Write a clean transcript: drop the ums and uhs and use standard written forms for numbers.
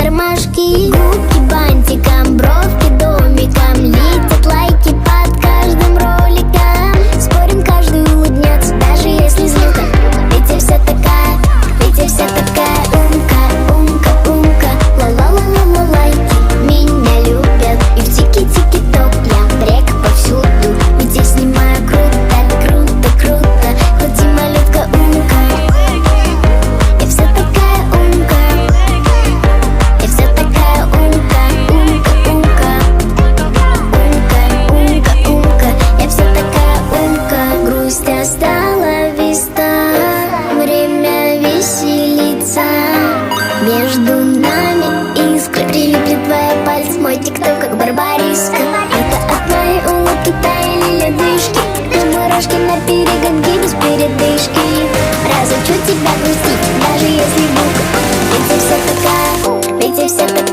ромашки. Губки бантиком, бровки домиком, летят лайки под каждым роликом. Спорим, каждый улыбнется, даже если звука. Ведь я вся такая, ведь я вся такая умка, умка, умка. Ла-ла-ла-ла-ла лайки меня любят. И в тики-тики-ток я брек повсюду. Ведь я снимаю круто, круто, круто. Хоть и малютка умка, я вся такая умка. Я вся такая умка, умка, умка. Умка, умка, умка. Я вся такая умка. Грусть остала виста, время веселиться. Между нами искры, прилипли твои пальцы, мой тикток как барбариска. Это от моей улыбки таяли ледышки, ты мурашки на перегонки без передышки. Разучу тебя грустить, даже если бука. Ведь я вся такая, ведь я вся такая.